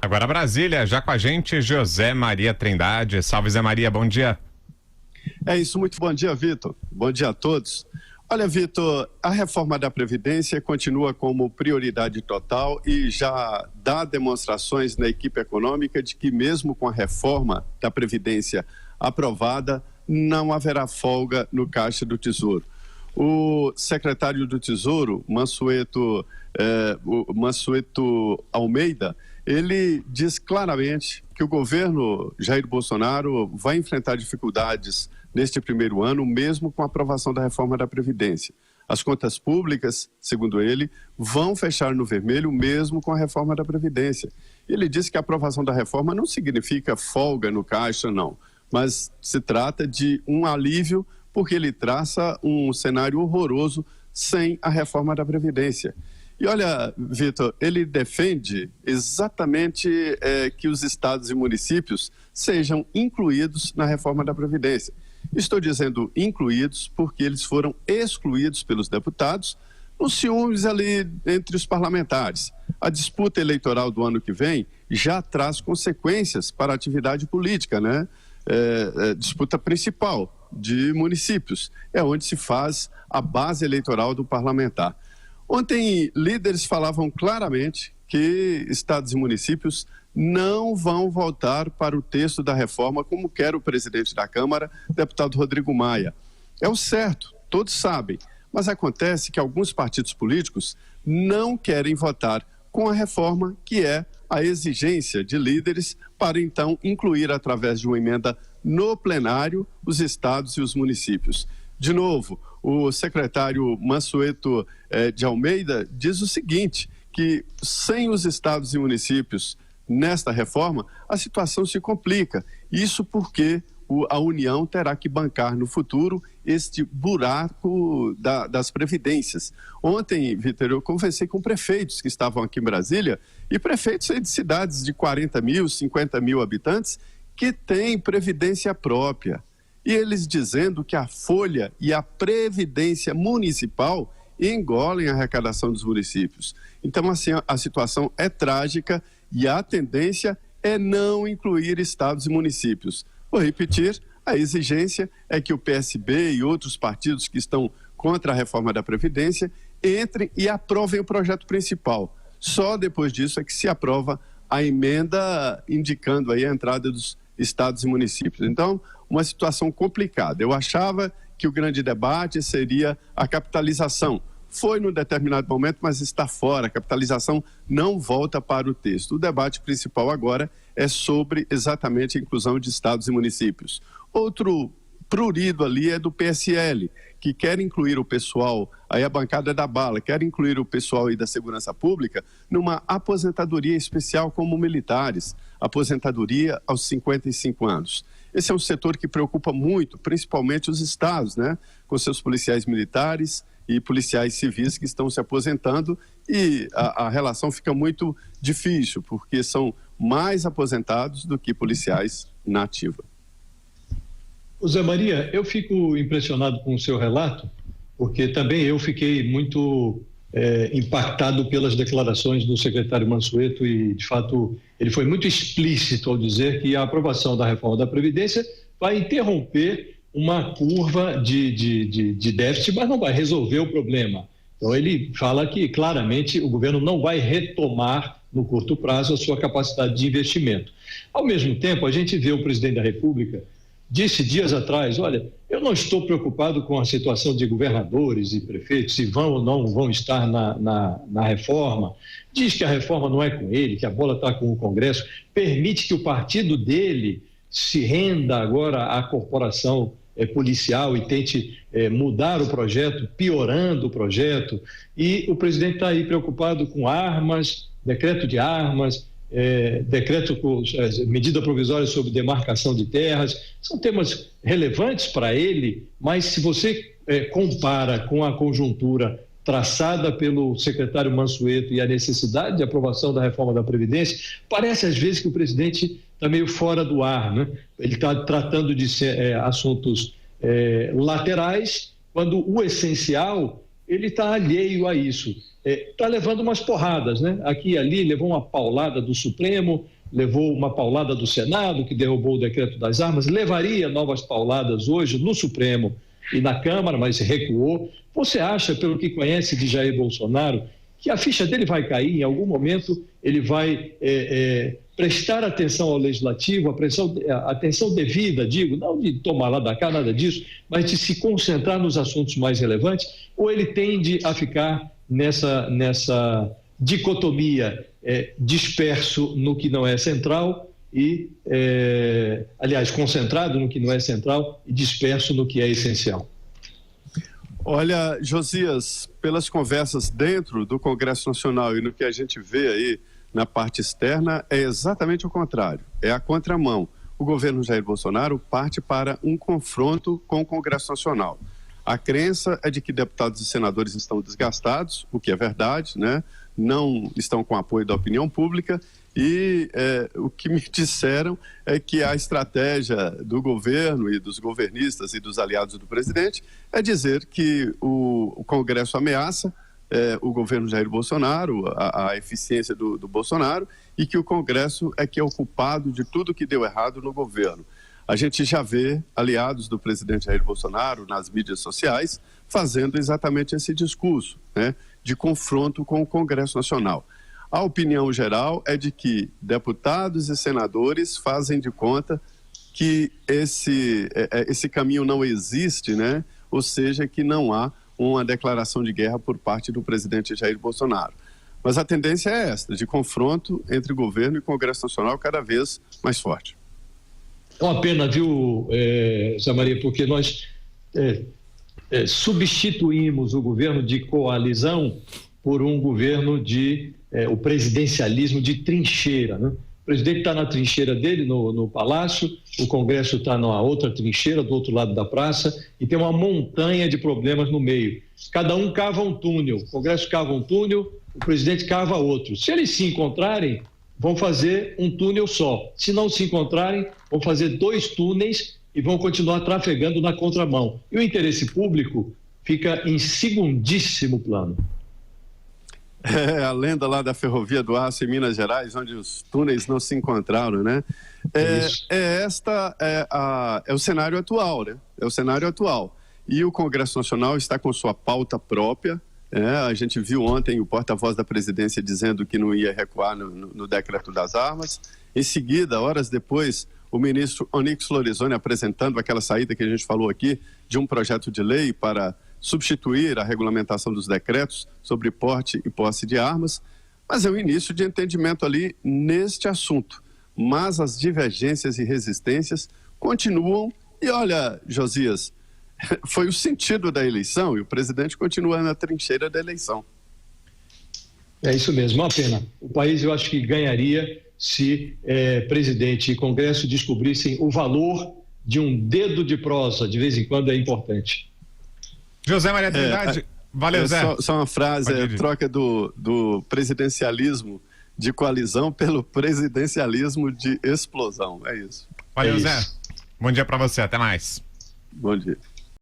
Agora Brasília, já com a gente, José Maria Trindade. Salve, Zé Maria, bom dia. É isso, muito bom dia, Vitor. Bom dia a todos. Olha, Vitor, a reforma da Previdência continua como prioridade total e já dá demonstrações na equipe econômica de que mesmo com a reforma da Previdência aprovada, não haverá folga no Caixa do Tesouro. O secretário do Tesouro, Mansueto Almeida, ele diz claramente que o governo Jair Bolsonaro vai enfrentar dificuldades neste primeiro ano, mesmo com a aprovação da reforma da Previdência. As contas públicas, segundo ele, vão fechar no vermelho mesmo com a reforma da Previdência. Ele disse que a aprovação da reforma não significa folga no caixa, não, mas se trata de um alívio porque ele traça um cenário horroroso sem a reforma da Previdência. E olha, Vitor, ele defende exatamente que os estados e municípios sejam incluídos na reforma da Previdência. Estou dizendo incluídos porque eles foram excluídos pelos deputados nos ciúmes ali entre os parlamentares. A disputa eleitoral do ano que vem já traz consequências para a atividade política, né? Disputa principal de municípios, é onde se faz a base eleitoral do parlamentar. Ontem, líderes falavam claramente que estados e municípios não vão voltar para o texto da reforma, como quer o presidente da Câmara, deputado Rodrigo Maia. É o certo, todos sabem, mas acontece que alguns partidos políticos não querem votar com a reforma, que é a exigência de líderes para então incluir através de uma emenda no plenário os estados e os municípios. De novo, o secretário Mansueto de Almeida diz o seguinte, que sem os estados e municípios nesta reforma, a situação se complica. Isso porque a União terá que bancar no futuro este buraco das previdências. Ontem, Vitor, eu conversei com prefeitos que estavam aqui em Brasília, e prefeitos de cidades de 40 mil, 50 mil habitantes, que têm previdência própria. E eles dizendo que a folha e a previdência municipal engolem a arrecadação dos municípios. Então, assim, a situação é trágica e a tendência é não incluir estados e municípios. Vou repetir, a exigência é que o PSB e outros partidos que estão contra a reforma da Previdência entrem e aprovem o projeto principal. Só depois disso é que se aprova a emenda indicando aí a entrada dos estados e municípios. Então, uma situação complicada. Eu achava que o grande debate seria a capitalização. Foi num determinado momento, mas está fora. A capitalização não volta para o texto. O debate principal agora é sobre exatamente a inclusão de estados e municípios. Outro prurido ali é do PSL, que quer incluir o pessoal, aí a bancada da bala, quer incluir o pessoal aí da segurança pública numa aposentadoria especial como militares, aposentadoria aos 55 anos. Esse é um setor que preocupa muito, principalmente os estados, né? Com seus policiais militares e policiais civis que estão se aposentando, e a relação fica muito difícil, porque são mais aposentados do que policiais na ativa. Zé Maria, eu fico impressionado com o seu relato, porque também eu fiquei muito impactado pelas declarações do secretário Mansueto e, de fato, ele foi muito explícito ao dizer que a aprovação da reforma da Previdência vai interromper uma curva de déficit, mas não vai resolver o problema. Então, ele fala que, claramente, o governo não vai retomar, no curto prazo, a sua capacidade de investimento. Ao mesmo tempo, a gente vê o presidente da República disse dias atrás, olha, eu não estou preocupado com a situação de governadores e prefeitos, se vão ou não vão estar na reforma. Diz que a reforma não é com ele, que a bola está com o Congresso, permite que o partido dele se renda agora à corporação policial e tente mudar o projeto, piorando o projeto. E o presidente está aí preocupado com armas, decreto de armas, decreto com medida provisória sobre demarcação de terras, são temas relevantes para ele, mas se você compara com a conjuntura traçada pelo secretário Mansueto e a necessidade de aprovação da reforma da Previdência, parece às vezes que o presidente está meio fora do ar, né? Ele está tratando de assuntos laterais, quando o essencial ele está alheio a isso. Está levando umas porradas, né? Aqui e ali, levou uma paulada do Supremo, levou uma paulada do Senado, que derrubou o decreto das armas, levaria novas pauladas hoje no Supremo e na Câmara, mas recuou. Você acha, pelo que conhece de Jair Bolsonaro, que a ficha dele vai cair em algum momento, ele vai prestar atenção ao Legislativo, atenção devida, digo, não de tomar lá da cá, nada disso, mas de se concentrar nos assuntos mais relevantes, ou ele tende a ficar nessa dicotomia disperso no que não é central e, aliás, concentrado no que não é central e disperso no que é essencial? Olha, Josias, pelas conversas dentro do Congresso Nacional e no que a gente vê aí na parte externa, é exatamente o contrário, é a contramão. O governo Jair Bolsonaro parte para um confronto com o Congresso Nacional. A crença é de que deputados e senadores estão desgastados, o que é verdade, né? Não estão com apoio da opinião pública e o que me disseram é que a estratégia do governo e dos governistas e dos aliados do presidente é dizer que o Congresso ameaça o governo Jair Bolsonaro, a eficiência do Bolsonaro, e que o Congresso é que é o culpado de tudo que deu errado no governo. A gente já vê aliados do presidente Jair Bolsonaro nas mídias sociais fazendo exatamente esse discurso, né, de confronto com o Congresso Nacional. A opinião geral é de que deputados e senadores fazem de conta que esse caminho não existe, né, ou seja, que não há uma declaração de guerra por parte do presidente Jair Bolsonaro. Mas a tendência é esta, de confronto entre governo e Congresso Nacional cada vez mais forte. É uma pena, viu, Zé Maria, porque nós substituímos o governo de coalizão por um governo o presidencialismo de trincheira, né? O presidente está na trincheira dele, no Palácio, o Congresso está na outra trincheira, do outro lado da praça, e tem uma montanha de problemas no meio. Cada um cava um túnel, o Congresso cava um túnel, o presidente cava outro. Se eles se encontrarem, vão fazer um túnel só. Se não se encontrarem, vão fazer 2 túneis e vão continuar trafegando na contramão. E o interesse público fica em segundíssimo plano. A lenda lá da Ferrovia do Aço em Minas Gerais, onde os túneis não se encontraram, né? É o cenário atual, né? É o cenário atual. E o Congresso Nacional está com sua pauta própria. A gente viu ontem o porta-voz da presidência dizendo que não ia recuar no decreto das armas. Em seguida, horas depois, o ministro Onyx Lorenzoni apresentando aquela saída que a gente falou aqui de um projeto de lei para substituir a regulamentação dos decretos sobre porte e posse de armas, mas é o início de entendimento ali neste assunto. Mas as divergências e resistências continuam e olha, Josias, foi o sentido da eleição e o presidente continua na trincheira da eleição. É isso mesmo, uma pena. O país, eu acho que ganharia se presidente e Congresso descobrissem o valor de um dedo de prosa, de vez em quando é importante. José Maria Trindade, valeu, Zé. Só uma frase, troca do presidencialismo de coalizão pelo presidencialismo de explosão, é isso. Valeu, Zé. Bom dia para você, até mais. Bom dia.